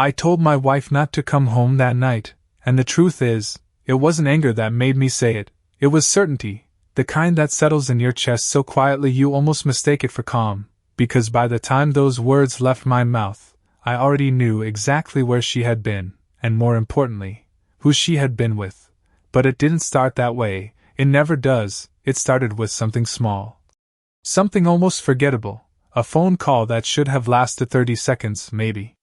I told my wife not to come home that night, and the truth is, it wasn't anger that made me say it, it was certainty, the kind that settles in your chest so quietly you almost mistake it for calm, because by the time those words left my mouth, I already knew exactly where she had been, and more importantly, who she had been with. But it didn't start that way, it never does, it started with something small. Something almost forgettable, a phone call that should have lasted 30 seconds, maybe.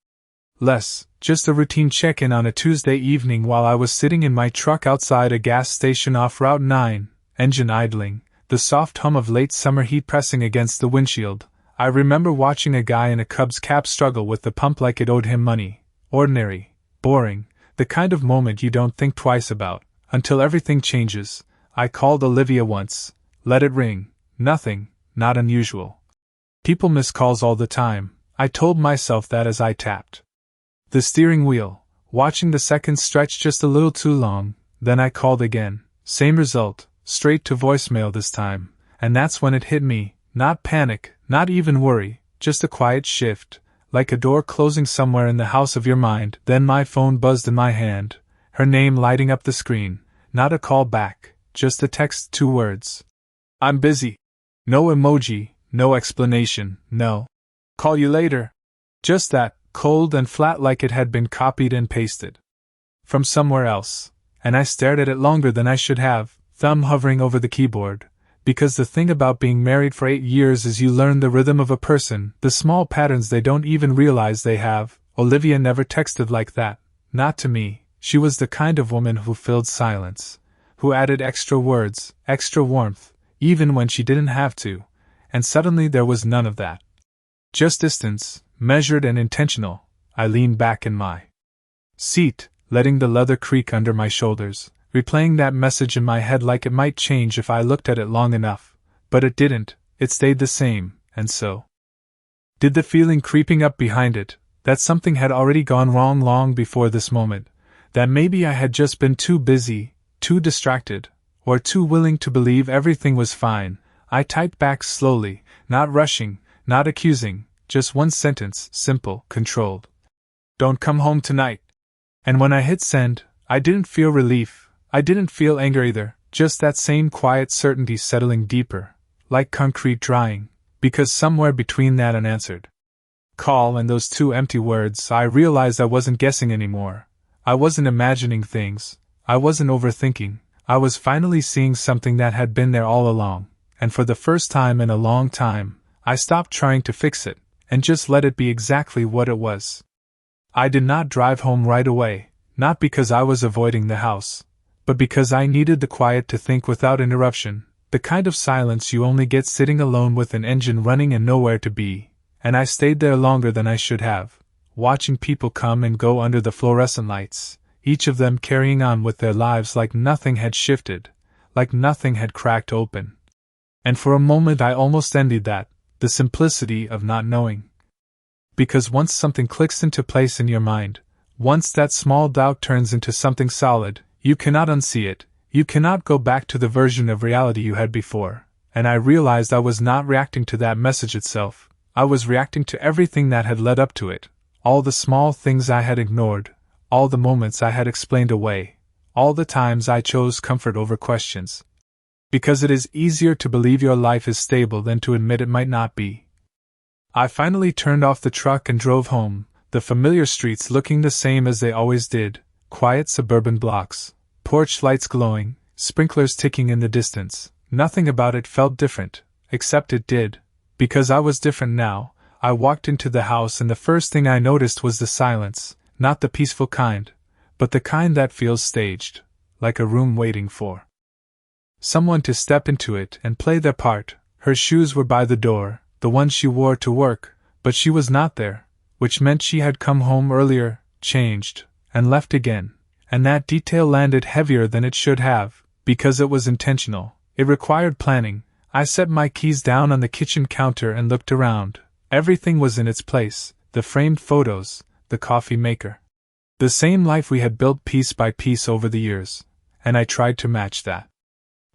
Less, just a routine check-in on a Tuesday evening while I was sitting in my truck outside a gas station off Route 9, engine idling, the soft hum of late summer heat pressing against the windshield. I remember watching a guy in a Cubs cap struggle with the pump like it owed him money. Ordinary, boring, the kind of moment you don't think twice about, until everything changes. I called Olivia once, let it ring, nothing, not unusual. People miss calls all the time, I told myself that as I tapped the steering wheel, watching the seconds stretch just a little too long. Then I called again, same result, straight to voicemail this time, and that's when it hit me, not panic, not even worry, just a quiet shift, like a door closing somewhere in the house of your mind. Then my phone buzzed in my hand, her name lighting up the screen, not a call back, just a text, 2 words. I'm busy. No emoji, no explanation, no. Call you later. Just that, cold and flat like it had been copied and pasted from somewhere else, and I stared at it longer than I should have, thumb hovering over the keyboard, because the thing about being married for 8 years is you learn the rhythm of a person, the small patterns they don't even realize they have. Olivia never texted like that, not to me. She was the kind of woman who filled silence, who added extra words, extra warmth, even when she didn't have to, and suddenly there was none of that. Just distance, measured and intentional. I leaned back in my seat, letting the leather creak under my shoulders, replaying that message in my head like it might change if I looked at it long enough. But it didn't, it stayed the same, and so did the feeling creeping up behind it, that something had already gone wrong long before this moment, that maybe I had just been too busy, too distracted, or too willing to believe everything was fine. I typed back slowly, not rushing, not accusing, just one sentence, simple, controlled. Don't come home tonight. And when I hit send, I didn't feel relief, I didn't feel anger either, just that same quiet certainty settling deeper, like concrete drying, because somewhere between that unanswered call and those 2 empty words, I realized I wasn't guessing anymore. I wasn't imagining things, I wasn't overthinking, I was finally seeing something that had been there all along, and for the first time in a long time, I stopped trying to fix it, and just let it be exactly what it was. I did not drive home right away, not because I was avoiding the house, but because I needed the quiet to think without interruption, the kind of silence you only get sitting alone with an engine running and nowhere to be. And I stayed there longer than I should have, watching people come and go under the fluorescent lights, each of them carrying on with their lives like nothing had shifted, like nothing had cracked open. And for a moment I almost envied that, the simplicity of not knowing. Because once something clicks into place in your mind, once that small doubt turns into something solid, you cannot unsee it, you cannot go back to the version of reality you had before. And I realized I was not reacting to that message itself, I was reacting to everything that had led up to it, all the small things I had ignored, all the moments I had explained away, all the times I chose comfort over questions. Because it is easier to believe your life is stable than to admit it might not be. I finally turned off the truck and drove home, the familiar streets looking the same as they always did, quiet suburban blocks, porch lights glowing, sprinklers ticking in the distance. Nothing about it felt different, except it did, because I was different now. I walked into the house and the first thing I noticed was the silence, not the peaceful kind, but the kind that feels staged, like a room waiting for someone to step into it and play their part. Her shoes were by the door, the ones she wore to work, but she was not there, which meant she had come home earlier, changed, and left again, and that detail landed heavier than it should have, because it was intentional, it required planning. I set my keys down on the kitchen counter and looked around. Everything was in its place, the framed photos, the coffee maker. The same life we had built piece by piece over the years, and I tried to match that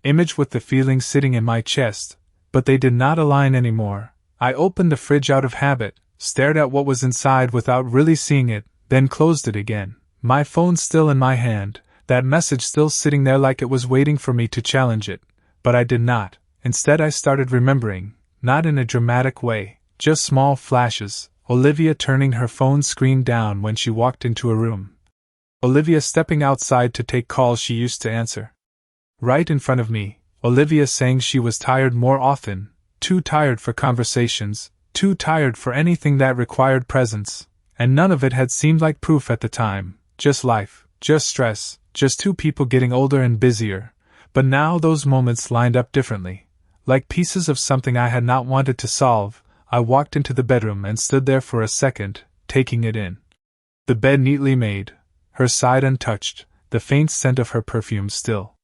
image with the feeling sitting in my chest, but they did not align anymore. I opened the fridge out of habit, stared at what was inside without really seeing it, then closed it again, my phone still in my hand, that message still sitting there like it was waiting for me to challenge it. But I did not. Instead, I started remembering, not in a dramatic way, just small flashes. Olivia turning her phone screen down when she walked into a room. Olivia stepping outside to take calls she used to answer. Right in front of me, Olivia saying she was tired more often, too tired for conversations, too tired for anything that required presence, and none of it had seemed like proof at the time, just life, just stress, just two people getting older and busier. But now those moments lined up differently. Like pieces of something I had not wanted to solve, I walked into the bedroom and stood there for a second, taking it in. The bed neatly made, her side untouched, the faint scent of her perfume still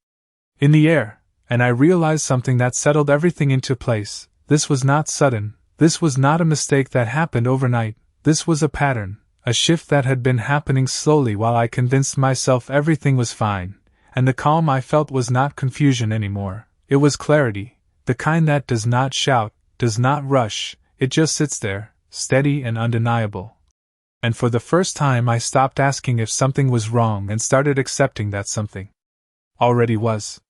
in the air, and I realized something that settled everything into place. This was not sudden, this was not a mistake that happened overnight, this was a pattern, a shift that had been happening slowly while I convinced myself everything was fine, and the calm I felt was not confusion anymore, it was clarity, the kind that does not shout, does not rush, it just sits there, steady and undeniable. And for the first time I stopped asking if something was wrong and started accepting that something already was.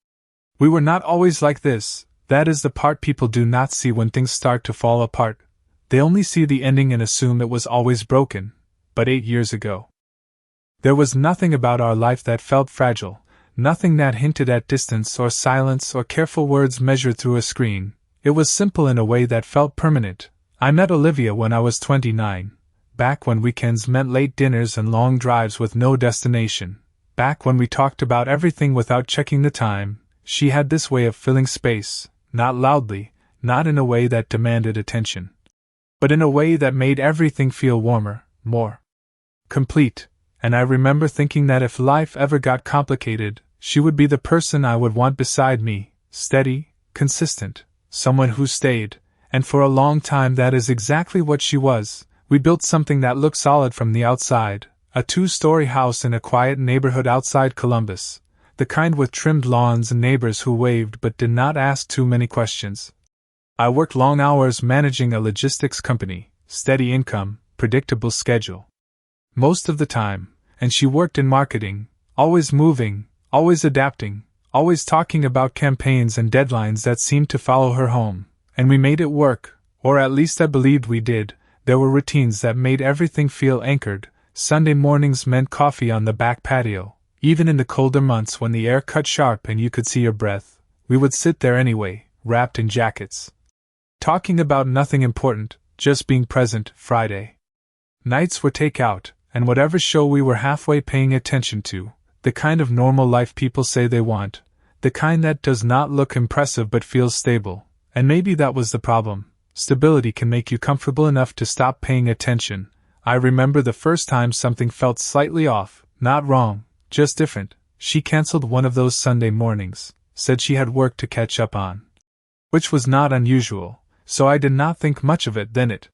We were not always like this, that is the part people do not see when things start to fall apart. They only see the ending and assume it was always broken. But 8 years ago, there was nothing about our life that felt fragile, nothing that hinted at distance or silence or careful words measured through a screen. It was simple in a way that felt permanent. I met Olivia when I was 29, back when weekends meant late dinners and long drives with no destination, back when we talked about everything without checking the time. She had this way of filling space, not loudly, not in a way that demanded attention, but in a way that made everything feel warmer, more complete, and I remember thinking that if life ever got complicated, she would be the person I would want beside me, steady, consistent, someone who stayed, and for a long time that is exactly what she was. We built something that looked solid from the outside, a 2-story house in a quiet neighborhood outside Columbus, the kind with trimmed lawns and neighbors who waved but did not ask too many questions. I worked long hours managing a logistics company, steady income, predictable schedule. Most of the time, and she worked in marketing, always moving, always adapting, always talking about campaigns and deadlines that seemed to follow her home, and we made it work, or at least I believed we did. There were routines that made everything feel anchored. Sunday mornings meant coffee on the back patio. Even in the colder months when the air cut sharp and you could see your breath, we would sit there anyway, wrapped in jackets, talking about nothing important, just being present. Friday nights were takeout, and whatever show we were halfway paying attention to, the kind of normal life people say they want, the kind that does not look impressive but feels stable. And maybe that was the problem. Stability can make you comfortable enough to stop paying attention. I remember the first time something felt slightly off, not wrong, just different. She canceled one of those Sunday mornings, said she had work to catch up on, which was not unusual, so I did not think much of it then. It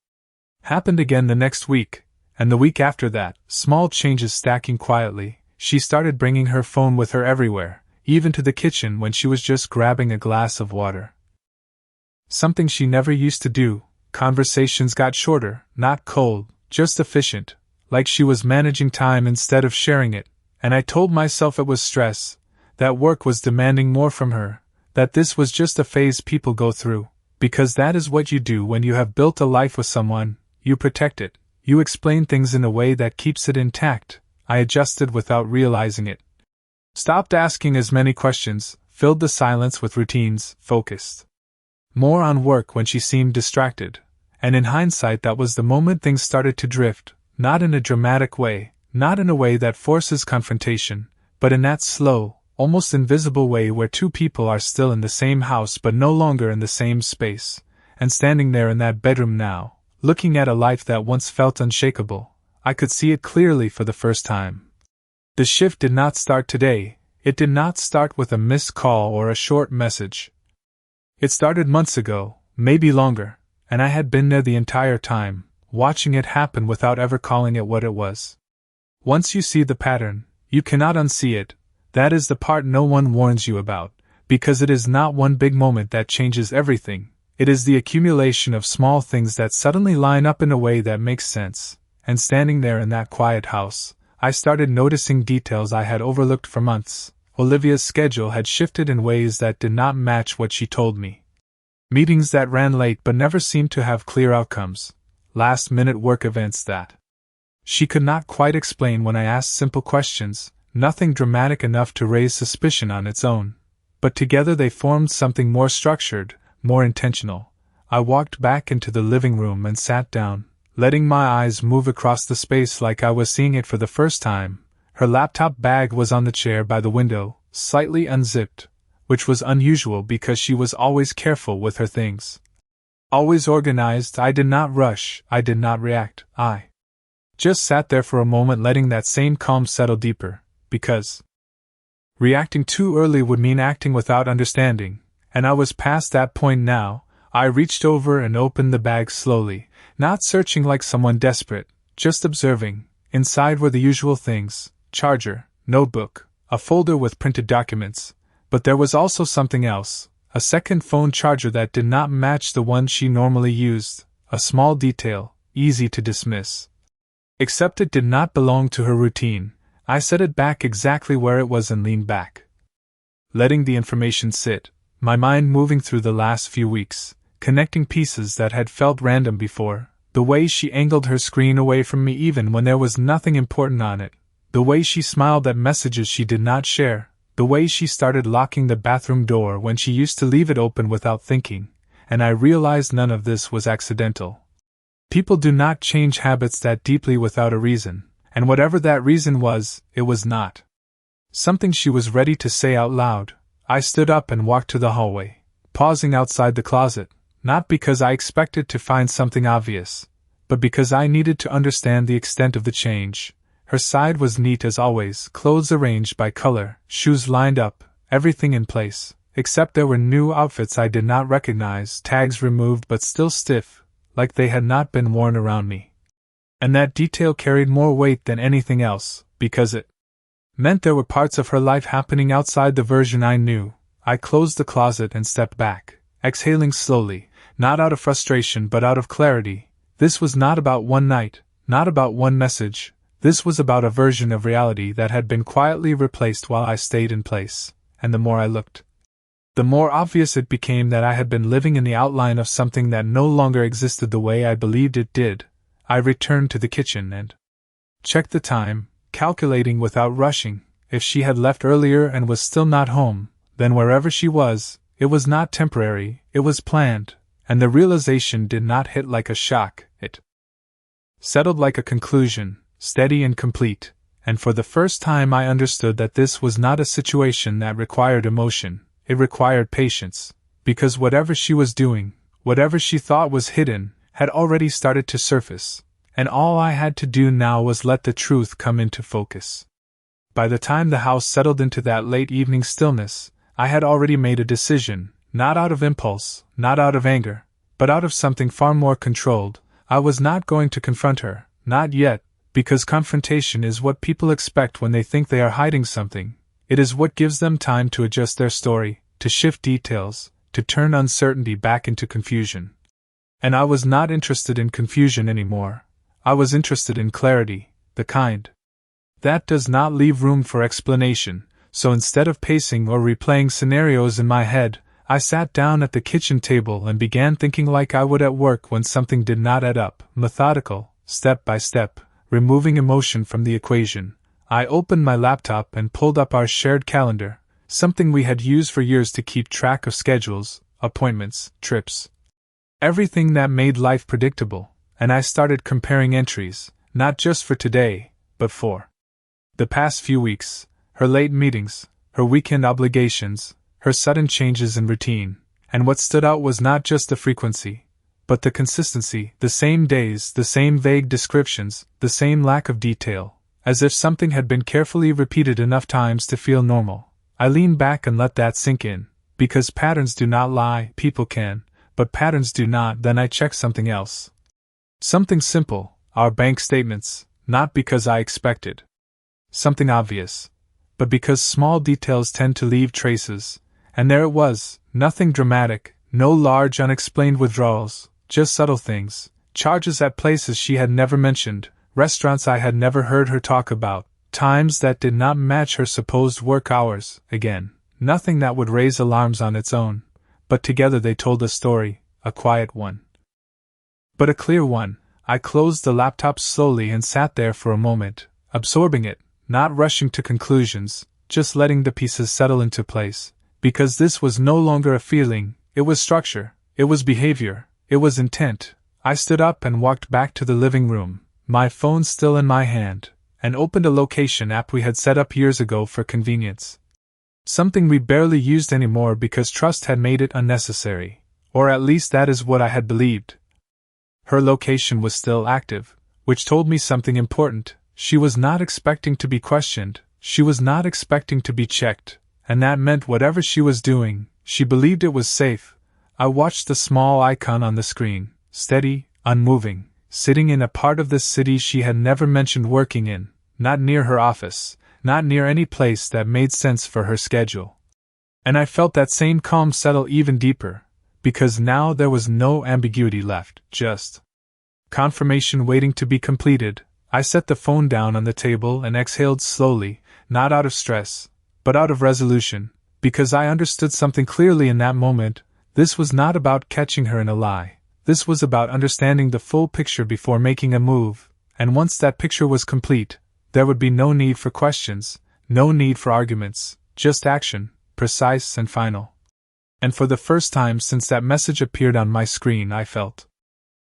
happened again the next week, and the week after that, small changes stacking quietly. She started bringing her phone with her everywhere, even to the kitchen when she was just grabbing a glass of water. Something she never used to do. Conversations got shorter, not cold, just efficient, like she was managing time instead of sharing it. And I told myself it was stress, that work was demanding more from her, that this was just a phase people go through, because that is what you do when you have built a life with someone. You protect it, you explain things in a way that keeps it intact. I adjusted without realizing it. Stopped asking as many questions, filled the silence with routines, focused more on work when she seemed distracted, and in hindsight that was the moment things started to drift, not in a dramatic way, not in a way that forces confrontation, but in that slow, almost invisible way where two people are still in the same house but no longer in the same space, and standing there in that bedroom now, looking at a life that once felt unshakable. I could see it clearly for the first time. The shift did not start today. It did not start with a missed call or a short message. It started months ago, maybe longer, and I had been there the entire time, watching it happen without ever calling it what it was. Once you see the pattern, you cannot unsee it. That is the part no one warns you about, because it is not one big moment that changes everything. It is the accumulation of small things that suddenly line up in a way that makes sense, and standing there in that quiet house, I started noticing details I had overlooked for months. Olivia's schedule had shifted in ways that did not match what she told me. Meetings that ran late but never seemed to have clear outcomes. Last-minute work events that she could not quite explain when I asked simple questions, nothing dramatic enough to raise suspicion on its own. But together they formed something more structured, more intentional. I walked back into the living room and sat down, letting my eyes move across the space like I was seeing it for the first time. Her laptop bag was on the chair by the window, slightly unzipped, which was unusual because she was always careful with her things. Always organized. I did not rush, I did not react, I just sat there for a moment letting that same calm settle deeper, because reacting too early would mean acting without understanding, and I was past that point now. I reached over and opened the bag slowly, not searching like someone desperate, just observing. Inside were the usual things: charger, notebook, a folder with printed documents, but there was also something else, a second phone charger that did not match the one she normally used, a small detail, easy to dismiss. Except it did not belong to her routine. I set it back exactly where it was and leaned back, letting the information sit, my mind moving through the last few weeks, connecting pieces that had felt random before. The way she angled her screen away from me even when there was nothing important on it, the way she smiled at messages she did not share, the way she started locking the bathroom door when she used to leave it open without thinking, and I realized none of this was accidental. People do not change habits that deeply without a reason, and whatever that reason was, it was not something she was ready to say out loud. I stood up and walked to the hallway, pausing outside the closet, not because I expected to find something obvious, but because I needed to understand the extent of the change. Her side was neat as always, clothes arranged by color, shoes lined up, everything in place, except there were new outfits I did not recognize, tags removed but still stiff, like they had not been worn around me. And that detail carried more weight than anything else, because it meant there were parts of her life happening outside the version I knew. I closed the closet and stepped back, exhaling slowly, not out of frustration but out of clarity. This was not about one night, not about one message. This was about a version of reality that had been quietly replaced while I stayed in place, and the more I looked, the more obvious it became that I had been living in the outline of something that no longer existed the way I believed it did. I returned to the kitchen and checked the time, calculating without rushing. If she had left earlier and was still not home, then wherever she was, it was not temporary, it was planned, and the realization did not hit like a shock, it settled like a conclusion, steady and complete, and for the first time I understood that this was not a situation that required emotion, it required patience, because whatever she was doing, whatever she thought was hidden, had already started to surface, and all I had to do now was let the truth come into focus. By the time the house settled into that late evening stillness, I had already made a decision, not out of impulse, not out of anger, but out of something far more controlled. I was not going to confront her, not yet, because confrontation is what people expect when they think they are hiding something. It is what gives them time to adjust their story, to shift details, to turn uncertainty back into confusion. And I was not interested in confusion anymore. I was interested in clarity, the kind that does not leave room for explanation. So instead of pacing or replaying scenarios in my head, I sat down at the kitchen table and began thinking like I would at work when something did not add up, methodical, step by step, removing emotion from the equation. I opened my laptop and pulled up our shared calendar, something we had used for years to keep track of schedules, appointments, trips, everything that made life predictable, and I started comparing entries, not just for today, but for the past few weeks. Her late meetings, her weekend obligations, her sudden changes in routine, and what stood out was not just the frequency, but the consistency, the same days, the same vague descriptions, the same lack of detail, as if something had been carefully repeated enough times to feel normal. I leaned back and let that sink in, because patterns do not lie, people can, but patterns do not. Then I checked something else. Something simple, our bank statements, not because I expected something obvious, but because small details tend to leave traces, and there it was, nothing dramatic, no large unexplained withdrawals, just subtle things, charges at places she had never mentioned, restaurants I had never heard her talk about, times that did not match her supposed work hours. Again, nothing that would raise alarms on its own, but together they told a story, a quiet one, but a clear one. I closed the laptop slowly and sat there for a moment, absorbing it, not rushing to conclusions, just letting the pieces settle into place, because this was no longer a feeling, it was structure, it was behavior, it was intent. I stood up and walked back to the living room, my phone still in my hand, and opened a location app we had set up years ago for convenience. Something we barely used anymore because trust had made it unnecessary, or at least that is what I had believed. Her location was still active, which told me something important. She was not expecting to be questioned, she was not expecting to be checked, and that meant whatever she was doing, she believed it was safe. I watched the small icon on the screen, steady, unmoving, sitting in a part of the city she had never mentioned working in, not near her office, not near any place that made sense for her schedule. And I felt that same calm settle even deeper, because now there was no ambiguity left, just confirmation waiting to be completed. I set the phone down on the table and exhaled slowly, not out of stress, but out of resolution, because I understood something clearly in that moment. This was not about catching her in a lie. This was about understanding the full picture before making a move, and once that picture was complete, there would be no need for questions, no need for arguments, just action, precise and final. And for the first time since that message appeared on my screen, I felt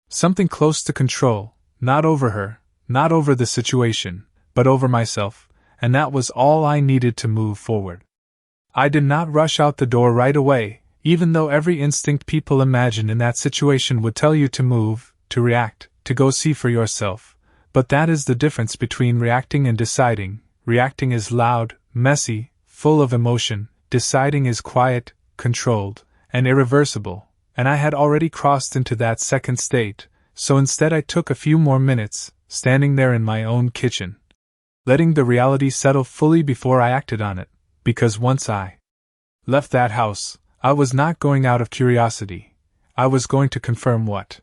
something close to control, not over her, not over the situation, but over myself, and that was all I needed to move forward. I did not rush out the door right away, even though every instinct people imagine in that situation would tell you to move, to react, to go see for yourself. But that is the difference between reacting and deciding. Reacting is loud, messy, full of emotion. Deciding is quiet, controlled, and irreversible, and I had already crossed into that second state, so instead I took a few more minutes, standing there in my own kitchen, letting the reality settle fully before I acted on it, because once I left that house, I was not going out of curiosity. I was going to confirm what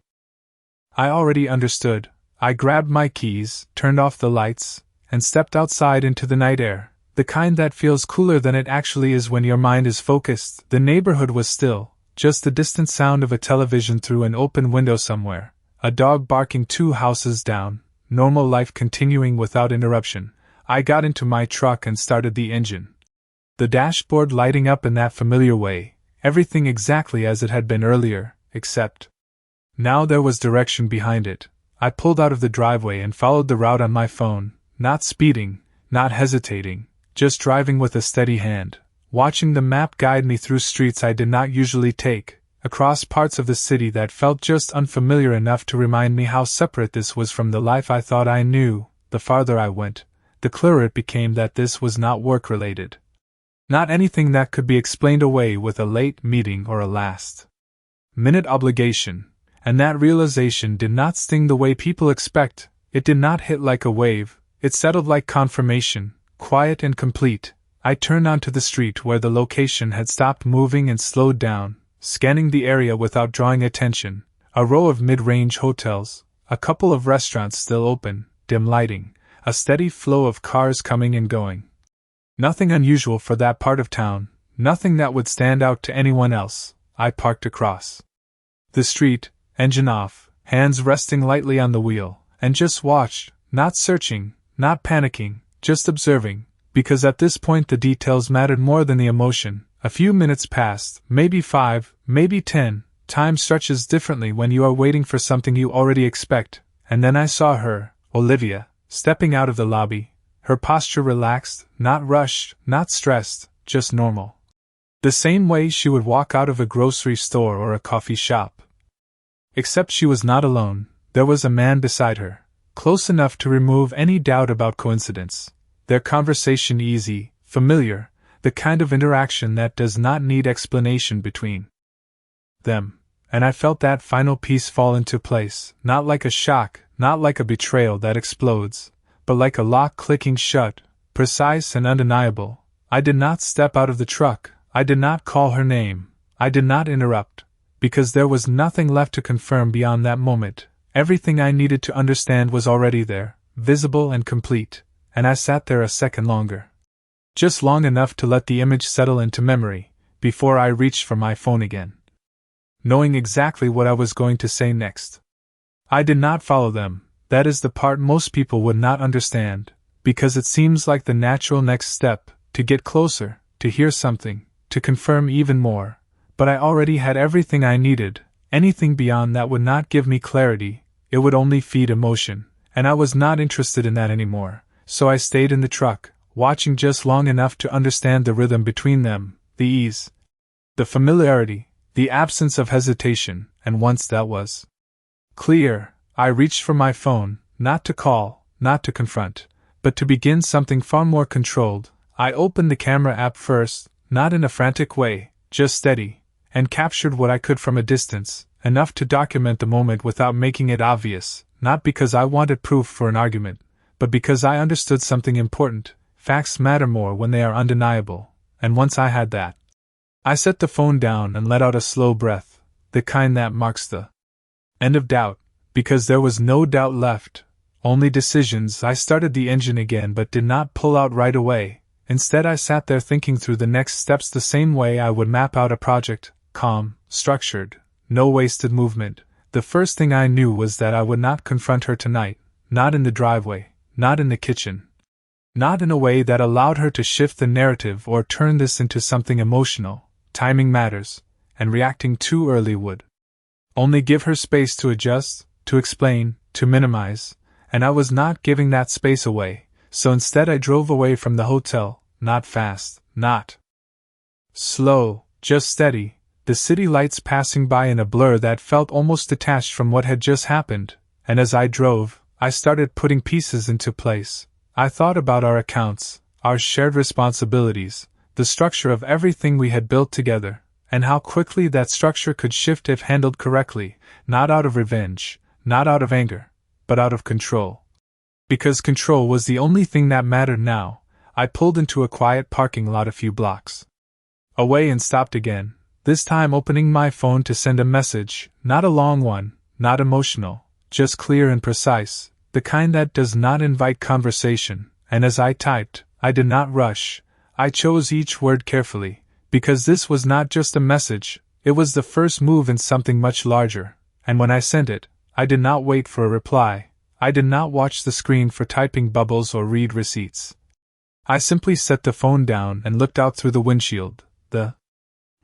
I already understood. I grabbed my keys, turned off the lights, and stepped outside into the night air, the kind that feels cooler than it actually is when your mind is focused. The neighborhood was still, just the distant sound of a television through an open window somewhere, a dog barking 2 houses down, normal life continuing without interruption. I got into my truck and started the engine. The dashboard lighting up in that familiar way, everything exactly as it had been earlier, except now there was direction behind it. I pulled out of the driveway and followed the route on my phone, not speeding, not hesitating, just driving with a steady hand, watching the map guide me through streets I did not usually take, across parts of the city that felt just unfamiliar enough to remind me how separate this was from the life I thought I knew. The farther I went, the clearer it became that this was not work-related. Not anything that could be explained away with a late meeting or a last-minute obligation. And that realization did not sting the way people expect. It did not hit like a wave, it settled like confirmation, quiet and complete. I turned onto the street where the location had stopped moving and slowed down, scanning the area without drawing attention. A row of mid-range hotels, a couple of restaurants still open, dim lighting, a steady flow of cars coming and going. Nothing unusual for that part of town, nothing that would stand out to anyone else. I parked across the street, engine off, hands resting lightly on the wheel, and just watched, not searching, not panicking, just observing, because at this point the details mattered more than the emotion. A few minutes passed, maybe 5, maybe 10, time stretches differently when you are waiting for something you already expect, and then I saw her, Olivia, stepping out of the lobby, her posture relaxed, not rushed, not stressed, just normal. The same way she would walk out of a grocery store or a coffee shop. Except she was not alone, there was a man beside her, close enough to remove any doubt about coincidence. Their conversation easy, familiar, the kind of interaction that does not need explanation between them. And I felt that final piece fall into place, not like a shock, not like a betrayal that explodes, but like a lock clicking shut, precise and undeniable. I did not step out of the truck, I did not call her name, I did not interrupt. Because there was nothing left to confirm beyond that moment. Everything I needed to understand was already there, visible and complete, and I sat there a second longer. Just long enough to let the image settle into memory, before I reached for my phone again, knowing exactly what I was going to say next. I did not follow them. That is the part most people would not understand, because it seems like the natural next step, to get closer, to hear something, to confirm even more, but I already had everything I needed. Anything beyond that would not give me clarity, it would only feed emotion, and I was not interested in that anymore, so I stayed in the truck, watching just long enough to understand the rhythm between them, the ease, the familiarity, the absence of hesitation, and once that was clear, I reached for my phone, not to call, not to confront, but to begin something far more controlled. I opened the camera app first, not in a frantic way, just steady, and captured what I could from a distance, enough to document the moment without making it obvious, not because I wanted proof for an argument, but because I understood something important. Facts matter more when they are undeniable, and once I had that, I set the phone down and let out a slow breath, the kind that marks the end of doubt, because there was no doubt left, only decisions. I started the engine again but did not pull out right away. Instead I sat there thinking through the next steps the same way I would map out a project, calm, structured, no wasted movement. The first thing I knew was that I would not confront her tonight, not in the driveway, not in the kitchen, not in a way that allowed her to shift the narrative or turn this into something emotional. Timing matters, and reacting too early would only give her space to adjust, to explain, to minimize, and I was not giving that space away, so instead I drove away from the hotel, not fast, not slow, just steady, the city lights passing by in a blur that felt almost detached from what had just happened, and as I drove, I started putting pieces into place. I thought about our accounts, our shared responsibilities, the structure of everything we had built together, and how quickly that structure could shift if handled correctly, not out of revenge, not out of anger, but out of control. Because control was the only thing that mattered now, I pulled into a quiet parking lot a few blocks away and stopped again, this time opening my phone to send a message, not a long one, not emotional, just clear and precise, the kind that does not invite conversation, and as I typed, I did not rush. I chose each word carefully, because this was not just a message, it was the first move in something much larger, and when I sent it, I did not wait for a reply, I did not watch the screen for typing bubbles or read receipts. I simply set the phone down and looked out through the windshield, the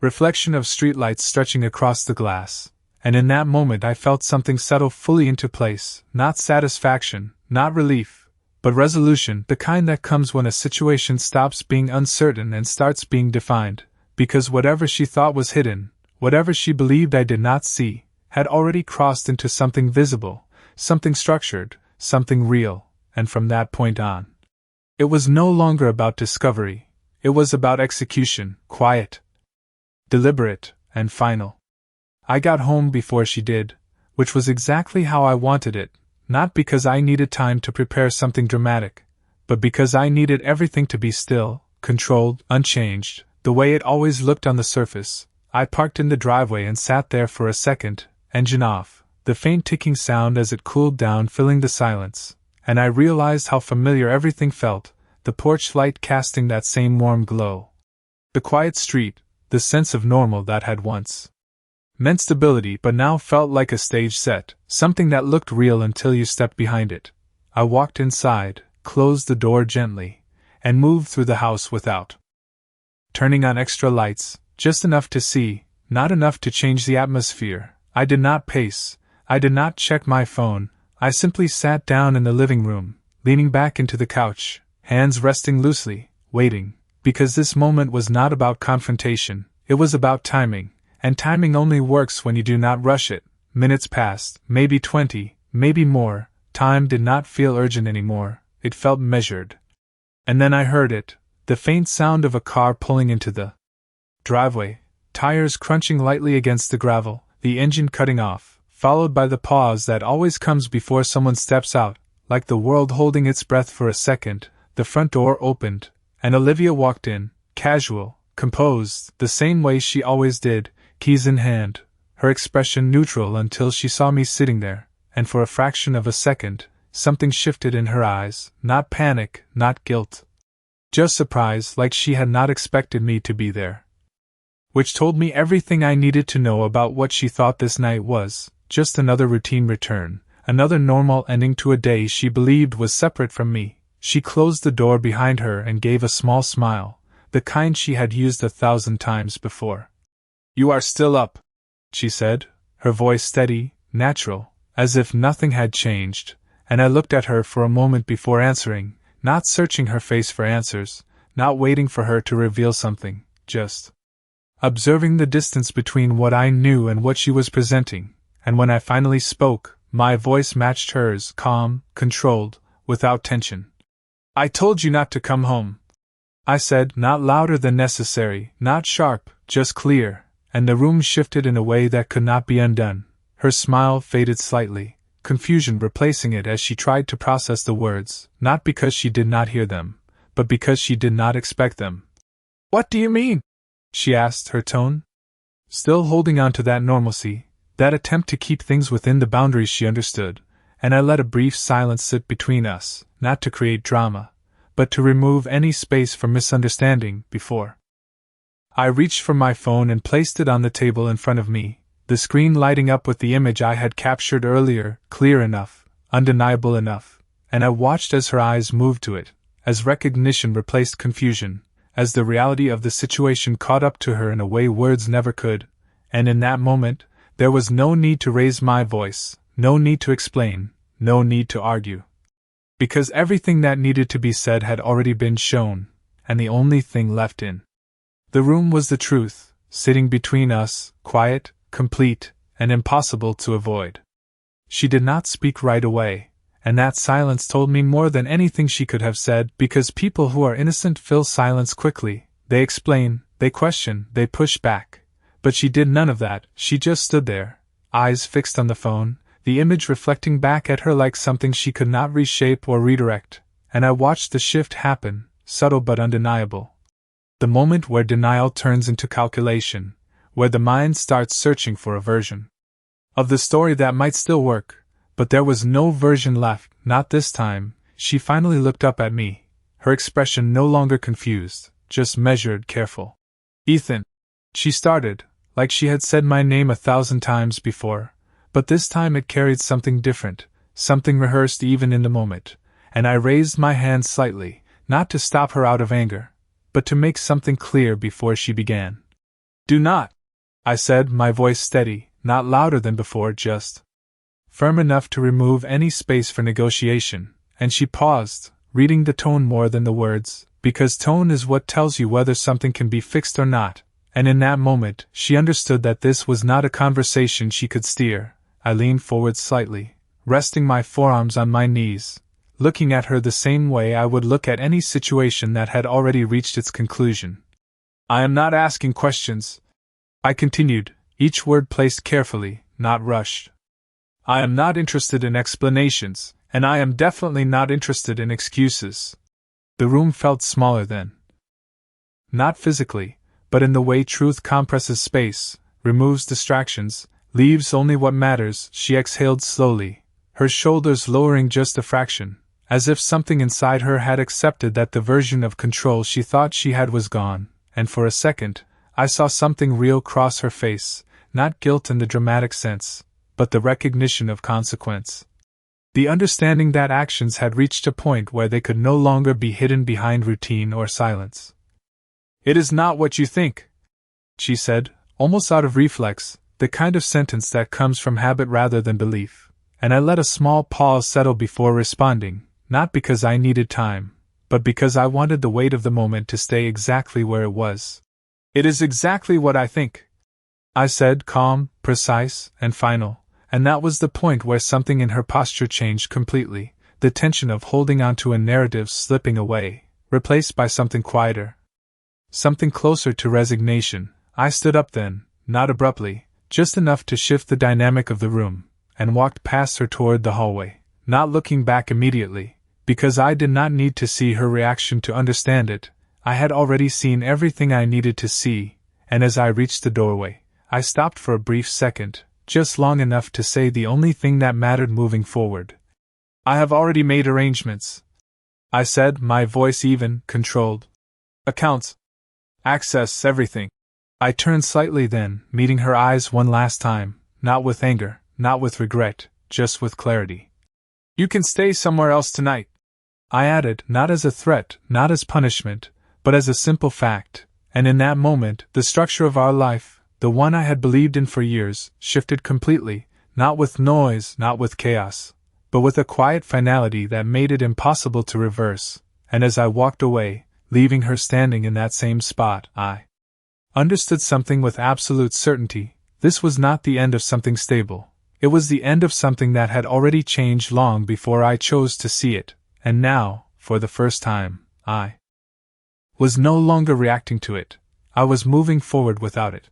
reflection of streetlights stretching across the glass, and in that moment I felt something settle fully into place, not satisfaction, not relief, but resolution, the kind that comes when a situation stops being uncertain and starts being defined, because whatever she thought was hidden, whatever she believed I did not see, had already crossed into something visible, something structured, something real, and from that point on, it was no longer about discovery, it was about execution, quiet, deliberate, and final. I got home before she did, which was exactly how I wanted it, not because I needed time to prepare something dramatic, but because I needed everything to be still, controlled, unchanged, the way it always looked on the surface. I parked in the driveway and sat there for a second, engine off, the faint ticking sound as it cooled down filling the silence, and I realized how familiar everything felt, the porch light casting that same warm glow, the quiet street, the sense of normal that had once meant stability but now felt like a stage set, something that looked real until you stepped behind it. I walked inside, closed the door gently, and moved through the house without turning on extra lights, just enough to see, not enough to change the atmosphere. I did not pace, I did not check my phone, I simply sat down in the living room, leaning back into the couch, hands resting loosely, waiting, because this moment was not about confrontation, it was about timing, and timing only works when you do not rush it. Minutes passed, maybe 20, maybe more, time did not feel urgent anymore, it felt measured. And then I heard it, the faint sound of a car pulling into the driveway, tires crunching lightly against the gravel, the engine cutting off, followed by the pause that always comes before someone steps out, like the world holding its breath for a second. The front door opened, and Olivia walked in, casual, composed, the same way she always did, keys in hand, her expression neutral until she saw me sitting there, and for a fraction of a second, something shifted in her eyes, not panic, not guilt. Just surprise, like she had not expected me to be there. Which told me everything I needed to know about what she thought this night was, just another routine return, another normal ending to a day she believed was separate from me. She closed the door behind her and gave a small smile, the kind she had used 1,000 times before. "You are still up," she said, her voice steady, natural, as if nothing had changed, and I looked at her for a moment before answering, not searching her face for answers, not waiting for her to reveal something, just observing the distance between what I knew and what she was presenting, and when I finally spoke, my voice matched hers, calm, controlled, without tension. "I told you not to come home," I said, not louder than necessary, not sharp, just clear, and the room shifted in a way that could not be undone. Her smile faded slightly, confusion replacing it as she tried to process the words, not because she did not hear them, but because she did not expect them. "What do you mean?" she asked, her tone still holding on to that normalcy, that attempt to keep things within the boundaries she understood, and I let a brief silence sit between us, not to create drama, but to remove any space for misunderstanding. Before I reached for my phone and placed it on the table in front of me, the screen lighting up with the image I had captured earlier, clear enough, undeniable enough, and I watched as her eyes moved to it, as recognition replaced confusion, as the reality of the situation caught up to her in a way words never could, and in that moment, there was no need to raise my voice, no need to explain, no need to argue. Because everything that needed to be said had already been shown, and the only thing left in the room was the truth, sitting between us, quiet, complete, and impossible to avoid. She did not speak right away, and that silence told me more than anything she could have said, because people who are innocent fill silence quickly, they explain, they question, they push back. But she did none of that. She just stood there, eyes fixed on the phone, the image reflecting back at her like something she could not reshape or redirect, and I watched the shift happen, subtle but undeniable. The moment where denial turns into calculation, where the mind starts searching for a version of the story that might still work, but there was no version left, not this time. She finally looked up at me, her expression no longer confused, just measured, careful. "Ethan," she started, like she had said my name 1,000 times before, but this time it carried something different, something rehearsed even in the moment, and I raised my hand slightly, not to stop her out of anger, but to make something clear before she began. "Do not," I said, my voice steady, not louder than before, just firm enough to remove any space for negotiation, and she paused, reading the tone more than the words, because tone is what tells you whether something can be fixed or not, and in that moment, she understood that this was not a conversation she could steer. I leaned forward slightly, resting my forearms on my knees, looking at her the same way I would look at any situation that had already reached its conclusion. "I am not asking questions," I continued, each word placed carefully, not rushed. "I am not interested in explanations, and I am definitely not interested in excuses." The room felt smaller then. Not physically, but in the way truth compresses space, removes distractions, leaves only what matters. She exhaled slowly, her shoulders lowering just a fraction, as if something inside her had accepted that the version of control she thought she had was gone, and for a second, I saw something real cross her face, not guilt in the dramatic sense, but the recognition of consequence. The understanding that actions had reached a point where they could no longer be hidden behind routine or silence. "It is not what you think," she said, almost out of reflex, the kind of sentence that comes from habit rather than belief, and I let a small pause settle before responding, not because I needed time, but because I wanted the weight of the moment to stay exactly where it was. "It is exactly what I think," I said, calm, precise, and final, and that was the point where something in her posture changed completely, the tension of holding on to a narrative slipping away, replaced by something quieter, something closer to resignation. I stood up then, not abruptly, just enough to shift the dynamic of the room, and walked past her toward the hallway, not looking back immediately, because I did not need to see her reaction to understand it. I had already seen everything I needed to see, and as I reached the doorway, I stopped for a brief second, just long enough to say the only thing that mattered moving forward. I have already made arrangements, I said, my voice even, controlled. Accounts. Access, everything. I turned slightly then, meeting her eyes one last time, not with anger, not with regret, just with clarity. You can stay somewhere else tonight, I added, not as a threat, not as punishment, but as a simple fact, and in that moment, the structure of our life, the one I had believed in for years, shifted completely, not with noise, not with chaos, but with a quiet finality that made it impossible to reverse, and as I walked away, leaving her standing in that same spot, I understood something with absolute certainty. This was not the end of something stable. It was the end of something that had already changed long before I chose to see it, and now, for the first time, I was no longer reacting to it. I was moving forward without it.